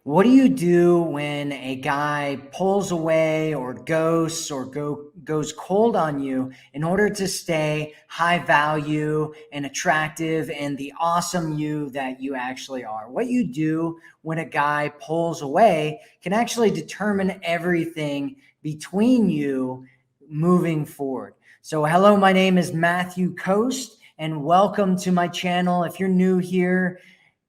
What do you do when a guy pulls away or ghosts or goes cold on you in order to stay high value and attractive and the awesome you that you actually are? What you do when a guy pulls away can actually determine everything between you moving forward. So, hello, my name is Matthew Coast, and welcome to my channel. If you're new here,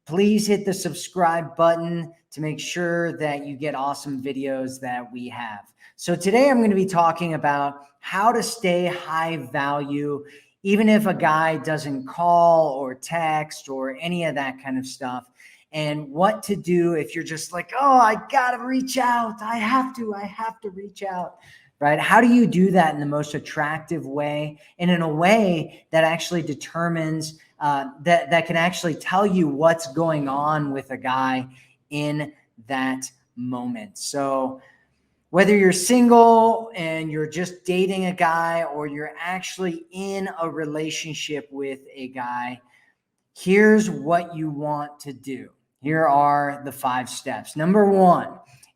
please hit the subscribe button to make sure that you get awesome videos that we have. So today I'm going to be talking about how to stay high value, even if a guy doesn't call or text or any of that kind of stuff, and what to do if you're just like, oh, I got to reach out. I have to reach out. Right? How do you do that in the most attractive way and in a way that actually determines that can actually tell you what's going on with a guy in that moment? So whether you're single and you're just dating a guy or you're actually in a relationship with a guy, here's what you want to do. Here are the 5 steps. Number 1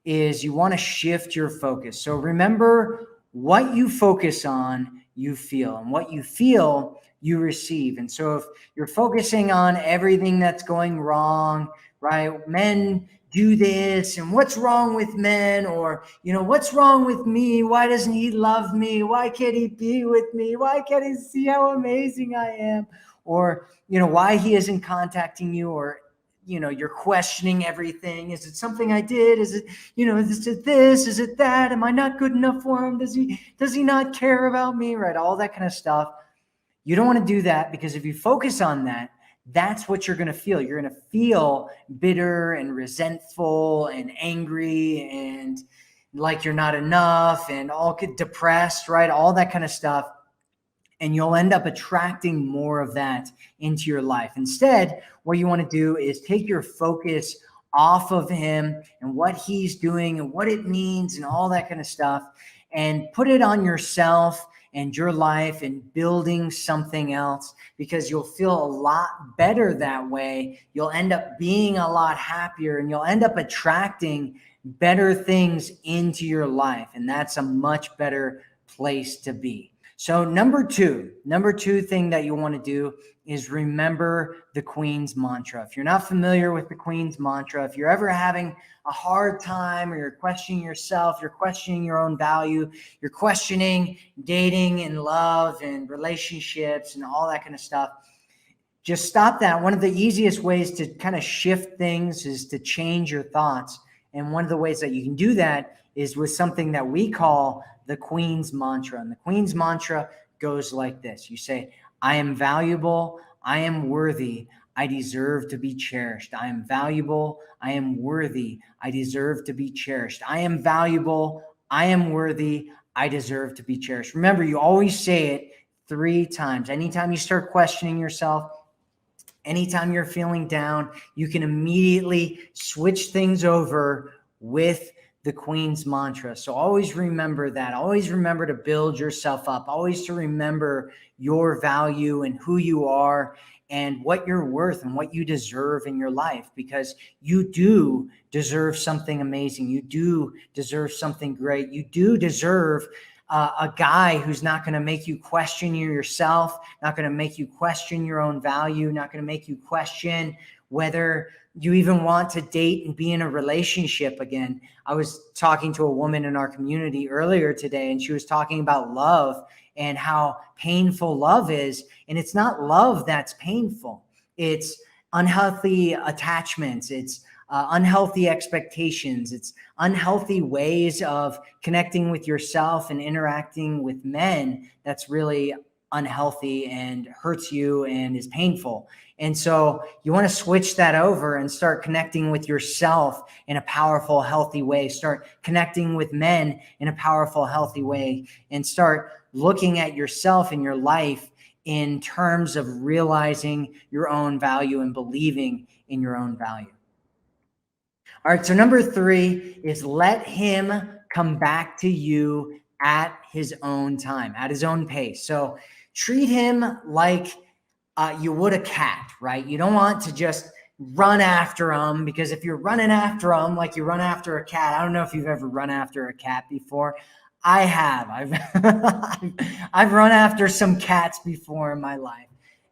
is you want to shift your focus. So remember, what you focus on, you feel, and what you feel, you receive. And so if you're focusing on everything that's going wrong, right? Men do this, and what's wrong with men? Or, what's wrong with me? Why doesn't he love me? Why can't he be with me? Why can't he see how amazing I am? Or, why he isn't contacting you, or, you're questioning everything. Is it something I did? Is it, is it this? Is it that? Am I not good enough for him? Does he not care about me? Right? All that kind of stuff. You don't want to do that, because if you focus on that, that's what you're going to feel. You're going to feel bitter and resentful and angry and like you're not enough and all depressed, right? All that kind of stuff. And you'll end up attracting more of that into your life. Instead, what you want to do is take your focus off of him and what he's doing and what it means and all that kind of stuff, and put it on yourself and your life and building something else, because you'll feel a lot better that way. You'll end up being a lot happier, and you'll end up attracting better things into your life. And that's a much better place to be. So number two thing that you want to do is remember the Queen's mantra. If you're not familiar with the Queen's mantra, if you're ever having a hard time, or you're questioning yourself, you're questioning your own value, you're questioning dating and love and relationships and all that kind of stuff, just stop that. One of the easiest ways to kind of shift things is to change your thoughts. And one of the ways that you can do that is with something that we call the Queen's mantra. And the Queen's mantra goes like this. You say, I am valuable, I am worthy, I deserve to be cherished. I am valuable, I am worthy, I deserve to be cherished. I am valuable, I am worthy, I deserve to be cherished. Remember, you always say it 3 times. Anytime you start questioning yourself, anytime you're feeling down, you can immediately switch things over with the Queen's mantra. So always remember that. Always remember to build yourself up. Always to remember your value and who you are and what you're worth and what you deserve in your life, because you do deserve something amazing. You do deserve something great. You do deserve a guy who's not going to make you question yourself, not going to make you question your own value, not going to make you question whether you even want to date and be in a relationship again. I was talking to a woman in our community earlier today, and she was talking about love and how painful love is. And it's not love that's painful. It's unhealthy attachments. It's unhealthy expectations. It's unhealthy ways of connecting with yourself and interacting with men that's really unhealthy and hurts you and is painful. And so you want to switch that over and start connecting with yourself in a powerful, healthy way. Start connecting with men in a powerful, healthy way, and start looking at yourself and your life in terms of realizing your own value and believing in your own value. All right, so number 3 is let him come back to you at his own time, at his own pace. So treat him like you would a cat, right? You don't want to just run after them, because if you're running after them like you run after a cat, I don't know if you've ever run after a cat before. I have. I've run after some cats before in my life.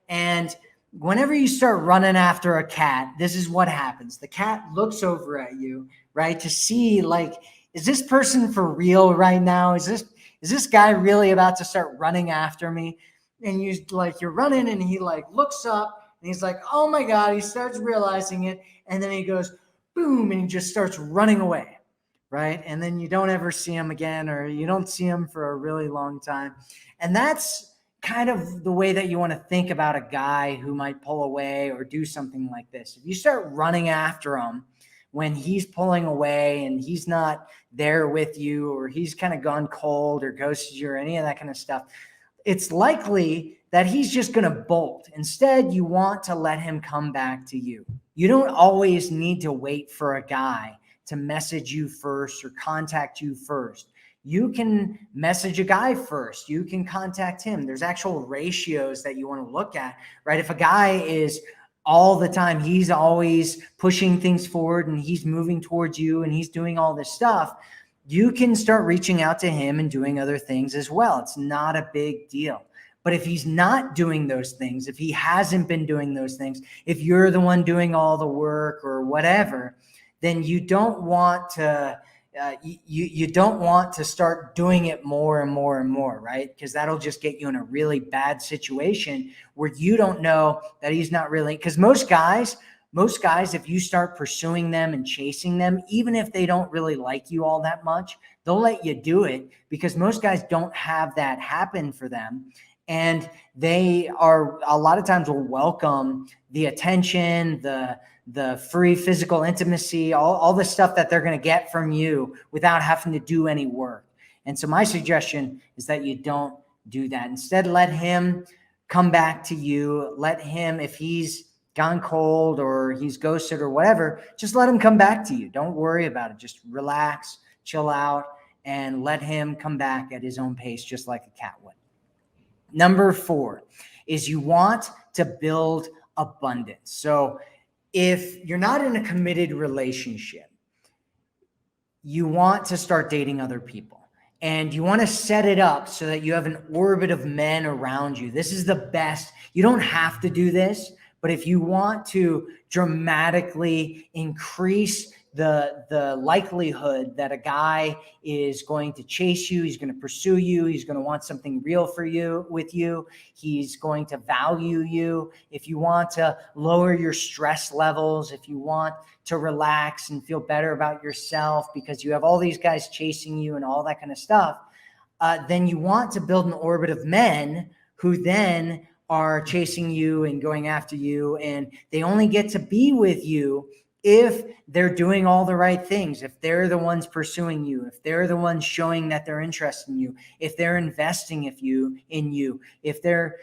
And whenever you start running after a cat, this is what happens. The cat looks over at you, right, to see, like, is this person for real right now? Is this guy really about to start running after me? And you're running, and he like looks up, and he's like, oh my God, he starts realizing it. And then he goes, boom, and he just starts running away, right? And then you don't ever see him again, or you don't see him for a really long time. And that's kind of the way that you want to think about a guy who might pull away or do something like this. If you start running after him when he's pulling away and he's not there with you, or he's kind of gone cold or ghosted you or any of that kind of stuff, it's likely that he's just going to bolt. Instead, you want to let him come back to you. You don't always need to wait for a guy to message you first or contact you first. You can message a guy first. You can contact him. There's actual ratios that you want to look at, right? If a guy is all the time, he's always pushing things forward and he's moving towards you and he's doing all this stuff, you can start reaching out to him and doing other things as well. It's not a big deal. But if he's not doing those things, if he hasn't been doing those things, if you're the one doing all the work or whatever, then you don't want to you don't want to start doing it more and more and more, right? Because that'll just get you in a really bad situation where you don't know that he's not really, because most guys, if you start pursuing them and chasing them, even if they don't really like you all that much, they'll let you do it, because most guys don't have that happen for them. And they are a lot of times will welcome the attention, the free physical intimacy, all the stuff that they're going to get from you without having to do any work. And so my suggestion is that you don't do that. Instead, let him come back to you. Let him, if he's gone cold or he's ghosted or whatever, just let him come back to you. Don't worry about it. Just relax, chill out, and let him come back at his own pace, just like a cat would. Number 4 is you want to build abundance. So if you're not in a committed relationship, you want to start dating other people, and you want to set it up so that you have an orbit of men around you. This is the best. You don't have to do this, but if you want to dramatically increase the likelihood that a guy is going to chase you, he's going to pursue you, he's going to want something real with you, he's going to value you. If you want to lower your stress levels, if you want to relax and feel better about yourself because you have all these guys chasing you and all that kind of stuff, then you want to build an orbit of men who then are chasing you and going after you, and they only get to be with you if they're doing all the right things, if they're the ones pursuing you, if they're the ones showing that they're interested in you, if they're investing in you, if they're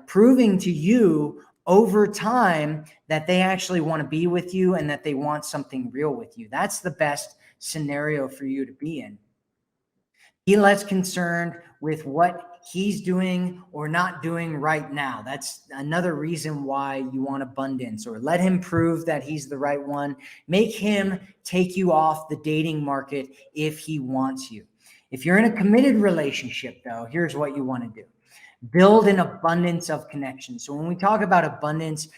proving to you over time that they actually want to be with you and that they want something real with you. That's the best scenario for you to be in. Be less concerned with what he's doing or not doing right now. That's another reason why you want abundance, or let him prove that he's the right one. Make him take you off the dating market if he wants you. If you're in a committed relationship, though, here's what you want to do. Build an abundance of connections. So when we talk about abundance,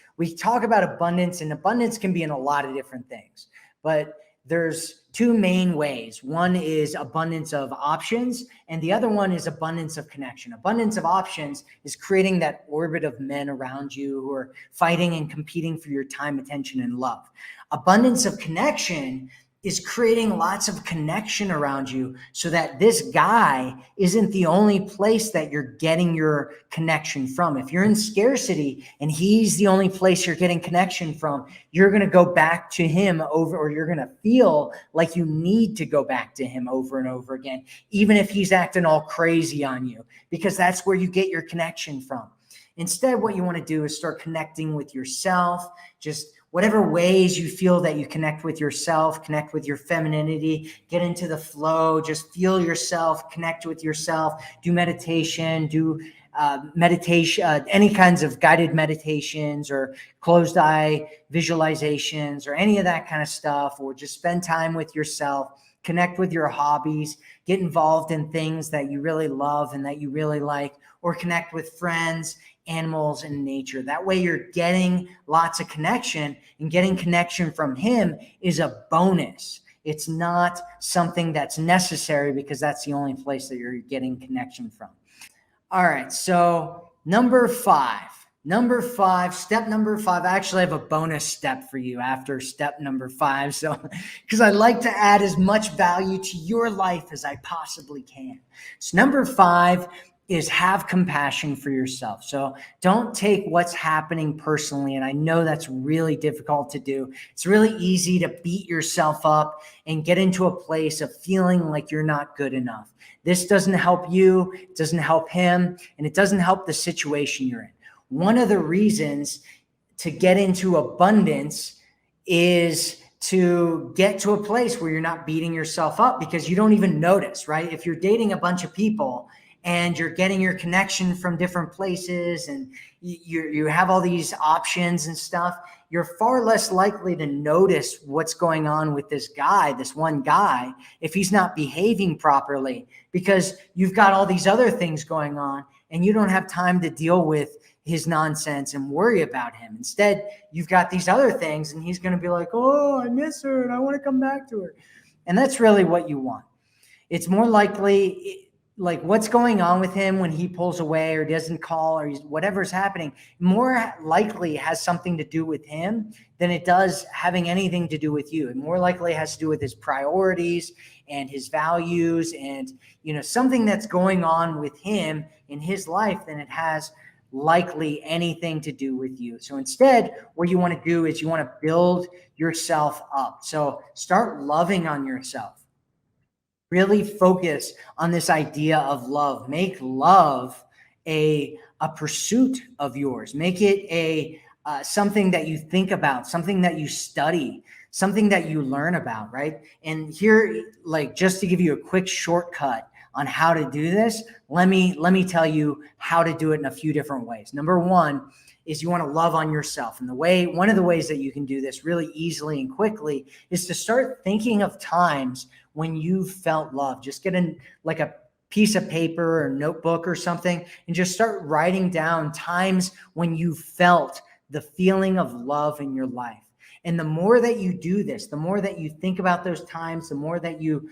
and abundance can be in a lot of different things, but there's 2 main ways. One is abundance of options, and the other one is abundance of connection. Abundance of options is creating that orbit of men around you who are fighting and competing for your time, attention, and love. Abundance of connection is creating lots of connection around you so that this guy isn't the only place that you're getting your connection from. If you're in scarcity and he's the only place you're getting connection from, you're going to go back to him or you're going to feel like you need to go back to him over and over again, even if he's acting all crazy on you, because that's where you get your connection from. Instead, what you want to do is start connecting with yourself. Just whatever ways you feel that you connect with yourself, connect with your femininity, get into the flow, just feel yourself, connect with yourself, do meditation, do meditation, any kinds of guided meditations or closed eye visualizations or any of that kind of stuff, or just spend time with yourself, connect with your hobbies, get involved in things that you really love and that you really like, or connect with friends, animals, and nature. That way you're getting lots of connection, and getting connection from him is a bonus. It's not something that's necessary, because that's the only place that you're getting connection from. All right. So number five, step number five. I actually have a bonus step for you after step number five. So, because I like to add as much value to your life as I possibly can. So number five is have compassion for yourself. So don't take what's happening personally. And I know that's really difficult to do. It's really easy to beat yourself up and get into a place of feeling like you're not good enough. This doesn't help you, it doesn't help him, and it doesn't help the situation you're in. One of the reasons to get into abundance is to get to a place where you're not beating yourself up, because you don't even notice, right? If you're dating a bunch of people and you're getting your connection from different places and you have all these options and stuff, you're far less likely to notice what's going on with this guy, this one guy, if he's not behaving properly, because you've got all these other things going on and you don't have time to deal with his nonsense and worry about him. Instead, you've got these other things and he's going to be like, oh, I miss her and I want to come back to her. And that's really what you want. It's more likely, like, what's going on with him when he pulls away or doesn't call or whatever's happening, more likely has something to do with him than it does having anything to do with you. It more likely has to do with his priorities and his values and, something that's going on with him in his life than it has likely anything to do with you. So instead, what you want to do is you want to build yourself up. So start loving on yourself. Really focus on this idea of love. Make love a pursuit of yours. Make it a something that you think about, something that you study, something that you learn about, right? And here, like, just to give you a quick shortcut on how to do this, let me tell you how to do it in a few different ways. Number one is you want to love on yourself. And one of the ways that you can do this really easily and quickly is to start thinking of times when you felt love. Just get like a piece of paper or notebook or something and just start writing down times when you felt the feeling of love in your life. And the more that you do this, the more that you think about those times, the more that you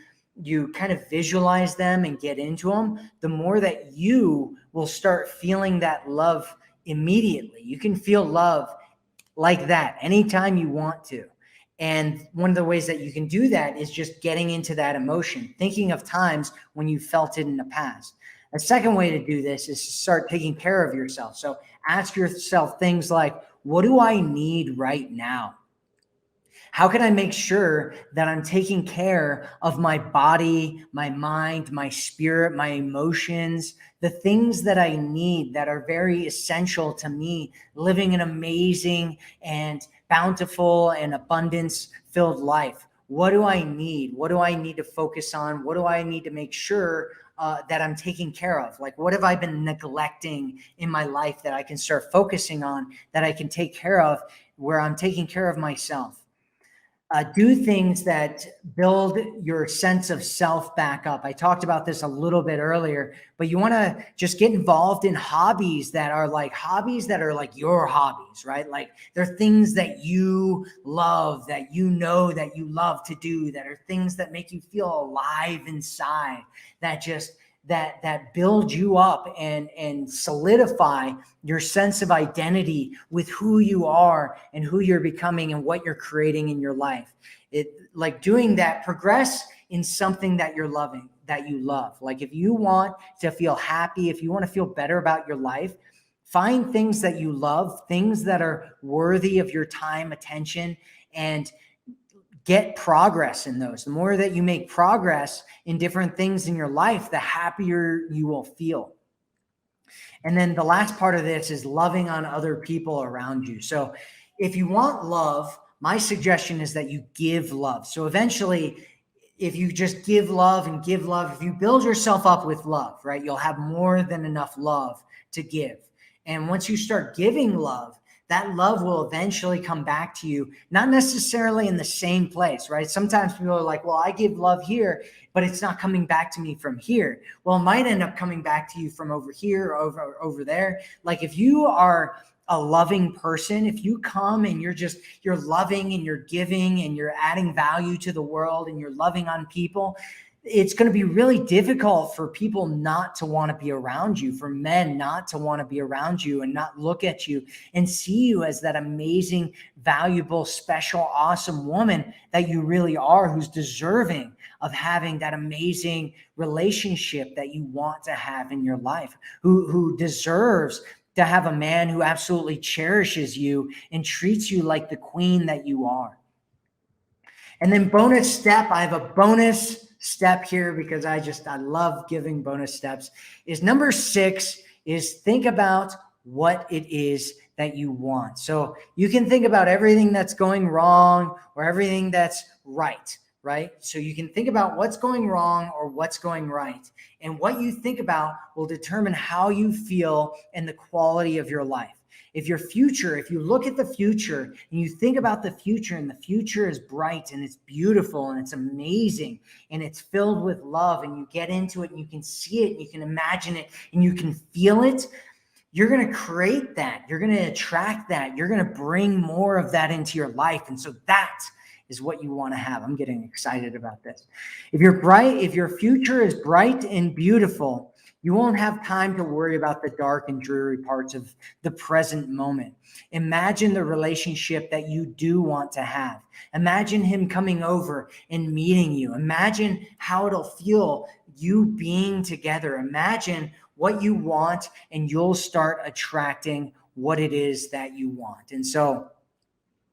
kind of visualize them and get into them, the more that you will start feeling that love immediately. You can feel love like that anytime you want to. And one of the ways that you can do that is just getting into that emotion, thinking of times when you felt it in the past. A second way to do this is to start taking care of yourself. So ask yourself things like, what do I need right now? How can I make sure that I'm taking care of my body, my mind, my spirit, my emotions, the things that I need that are very essential to me living an amazing and bountiful and abundance-filled life? What do I need? What do I need to focus on? What do I need to make sure that I'm taking care of? Like, what have I been neglecting in my life that I can start focusing on, that I can take care of, where I'm taking care of myself? Do things that build your sense of self back up. I talked about this a little bit earlier, but you want to just get involved in hobbies that are like your hobbies, right? Like, they're things that you love, that you know that you love to do, that are things that make you feel alive inside, that just that build you up and solidify your sense of identity with who you are and who you're becoming and what you're creating in your life. It, like, doing that, progress in something that you're loving, that you love. Like, if you want to feel happy, if you want to feel better about your life, find things that you love, things that are worthy of your time, attention, and get progress in those. The more that you make progress in different things in your life, the happier you will feel. And then the last part of this is loving on other people around you. So if you want love, my suggestion is that you give love. So eventually, if you just give love and give love, if you build yourself up with love, right, you'll have more than enough love to give. And once you start giving love, that love will eventually come back to you, not necessarily in the same place, right? Sometimes people are like, well, I give love here, but it's not coming back to me from here. Well, it might end up coming back to you from over here, or over there. Like if you are a loving person, if you come and you're loving and you're giving and you're adding value to the world and you're loving on people, it's going to be really difficult for people not to want to be around you, for men not to want to be around you and not look at you and see you as that amazing, valuable, special, awesome woman that you really are, who's deserving of having that amazing relationship that you want to have in your life, who deserves to have a man who absolutely cherishes you and treats you like the queen that you are. And then bonus step, I have a bonus step here because I love giving bonus steps, is number 6 is think about what it is that you want. So you can think about everything that's going wrong or everything that's right? So you can think about what's going wrong or what's going right. And what you think about will determine how you feel and the quality of your life. If you look at the future and you think about the future, and the future is bright and it's beautiful and it's amazing and it's filled with love, and you get into it and you can see it and you can imagine it and you can feel it, you're going to create that. You're going to attract that. You're going to bring more of that into your life. And so that is what you want to have. I'm getting excited about this. If your future is bright and beautiful, you won't have time to worry about the dark and dreary parts of the present moment. Imagine the relationship that you do want to have. Imagine him coming over and meeting you. Imagine how it'll feel, you being together. Imagine what you want, and you'll start attracting what it is that you want. And so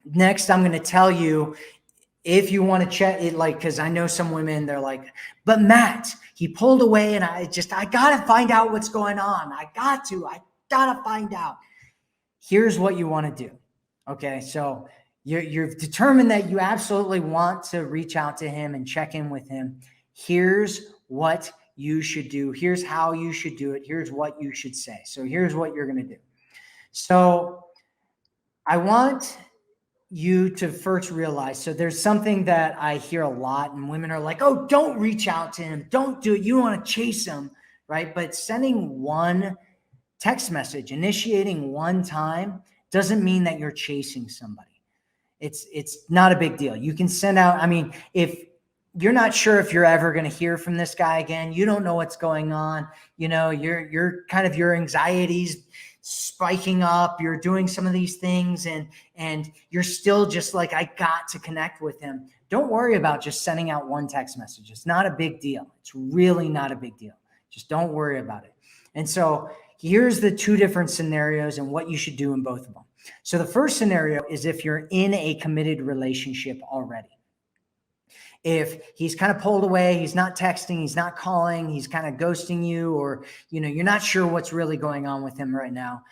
next, I'm going to tell you, if you want to check it, because I know some women, they're like, but Matt, he pulled away and I got to find out what's going on. I got to find out. Here's what you want to do. Okay. So you've determined that you absolutely want to reach out to him and check in with him. Here's what you should do. Here's how you should do it. Here's what you should say. So here's what you're going to do. So I want you to first realize, so there's something that I hear a lot, and women are like, oh, don't reach out to him. Don't do it. You want to chase him, right? But sending one text message, initiating one time, doesn't mean that you're chasing somebody. It's not a big deal. You can send out, if you're not sure if you're ever going to hear from this guy again, you don't know what's going on, you're kind of, your anxiety's spiking up, you're doing some of these things and you're still just like, I got to connect with him. Don't worry about just sending out one text message. It's not a big deal. It's really not a big deal. Just don't worry about it. And so here's the 2 different scenarios and what you should do in both of them. So the first scenario is if you're in a committed relationship already. If he's kind of pulled away, he's not texting, he's not calling, he's kind of ghosting you, or, you're not sure what's really going on with him right now,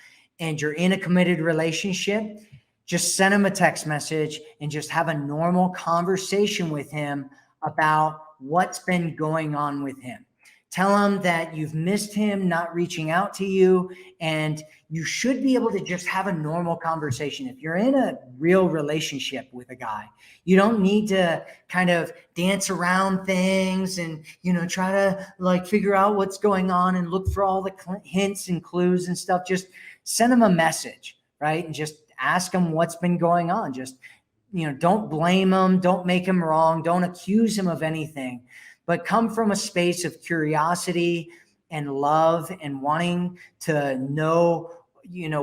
and you're in a committed relationship, just send him a text message and just have a normal conversation with him about what's been going on with him. Tell him that you've missed him not reaching out to you, and you should be able to just have a normal conversation. If you're in a real relationship with a guy, you don't need to kind of dance around things and, try to figure out what's going on and look for all the hints and clues and stuff. Just send him a message, right? And just ask him what's been going on. Just, don't blame him. Don't make him wrong. Don't accuse him of anything, but come from a space of curiosity and love and wanting to know,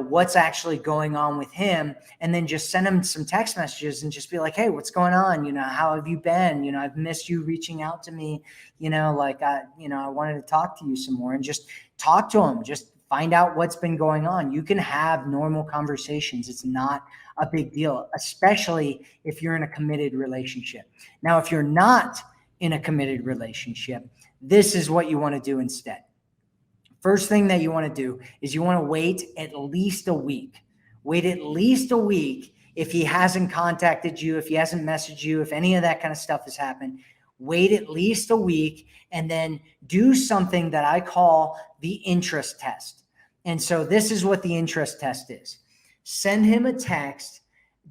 what's actually going on with him. And then just send him some text messages and just be like, hey, what's going on? How have you been? I've missed you reaching out to me, I wanted to talk to you some more, and just talk to him. Just find out what's been going on. You can have normal conversations. It's not a big deal, especially if you're in a committed relationship. Now, if you're not in a committed relationship, this is what you want to do instead. First thing that you want to do is you want to wait at least a week. Wait at least a week if he hasn't contacted you, if he hasn't messaged you, if any of that kind of stuff has happened. Wait at least a week and then do something that I call the interest test. And so this is what the interest test is. Send him a text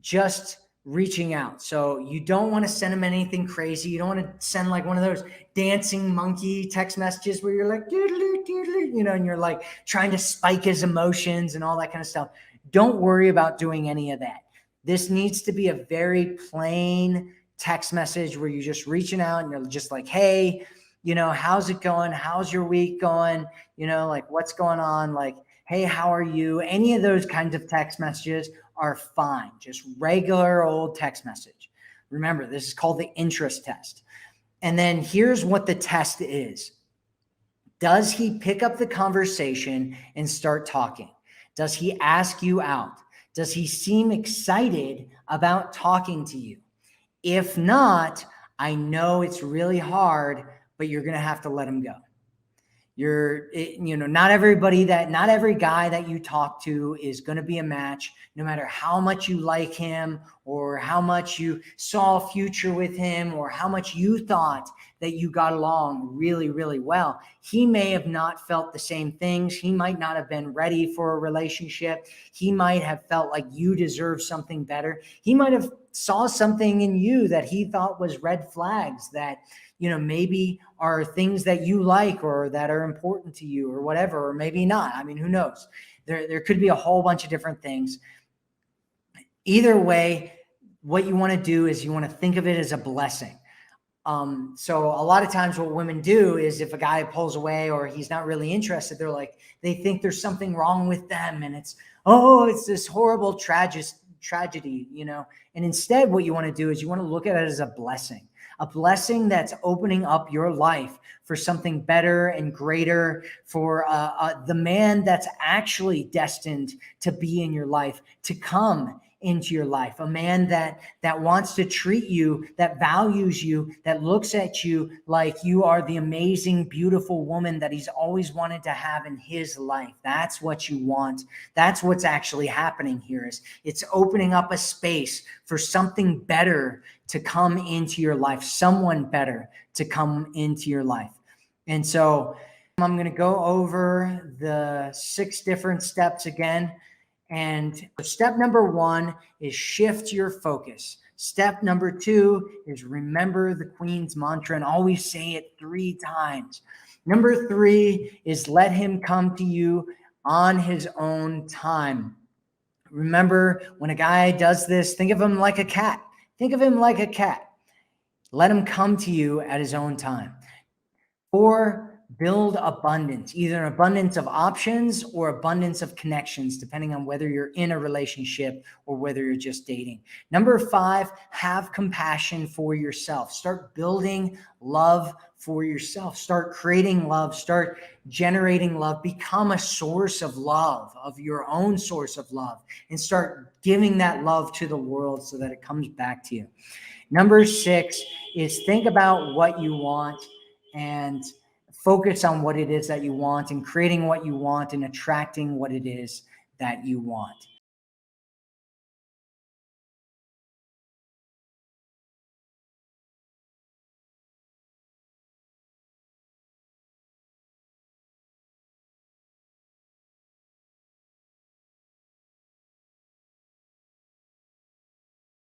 just reaching out. So you don't want to send him anything crazy. You don't want to send like one of those dancing monkey text messages where you're like, doodly, doodly, and you're like trying to spike his emotions and all that kind of stuff. Don't worry about doing any of that. This needs to be a very plain text message where you're just reaching out and you're just like, hey, how's it going? How's your week going? Like what's going on? Like, hey, how are you? Any of those kinds of text messages are fine. Just regular old text message. Remember, this is called the interest test. And then here's what the test is. Does he pick up the conversation and start talking? Does he ask you out? Does he seem excited about talking to you? If not, I know it's really hard, but you're going to have to let him go. Not every guy that you talk to is going to be a match, no matter how much you like him or how much you saw a future with him or how much you thought that you got along really, really well. He may have not felt the same things. He might not have been ready for a relationship. He might have felt like you deserve something better. He might have saw something in you that he thought was red flags that maybe are things that you like or that are important to you or whatever, or maybe not. I mean, who knows? There could be a whole bunch of different things. Either way, what you want to do is you want to think of it as a blessing. So a lot of times what women do is if a guy pulls away or he's not really interested, they think there's something wrong with them and it's this horrible tragedy, and instead what you want to do is you want to look at it as a blessing that's opening up your life for something better and greater, for the man that's actually destined to be in your life, to come into your life, a man that wants to treat you, that values you, that looks at you like you are the amazing, beautiful woman that he's always wanted to have in his life. That's what you want. That's what's actually happening here. Is it's opening up a space for something better to come into your life, someone better to come into your life. And so I'm going to go over the 6 different steps again. And step number 1 is shift your focus. Step number 2 is remember the Queen's mantra and always say it 3 times. Number 3 is let him come to you on his own time. Remember, when a guy does this, think of him like a cat. Think of him like a cat. Let him come to you at his own time. 4, build abundance, either an abundance of options or abundance of connections, depending on whether you're in a relationship or whether you're just dating. Number 5, have compassion for yourself. Start building love for yourself. Start creating love. Start generating love. Become a source of love, of your own source of love, and start giving that love to the world so that it comes back to you. Number 6 is think about what you want and focus on what it is that you want and creating what you want and attracting what it is that you want.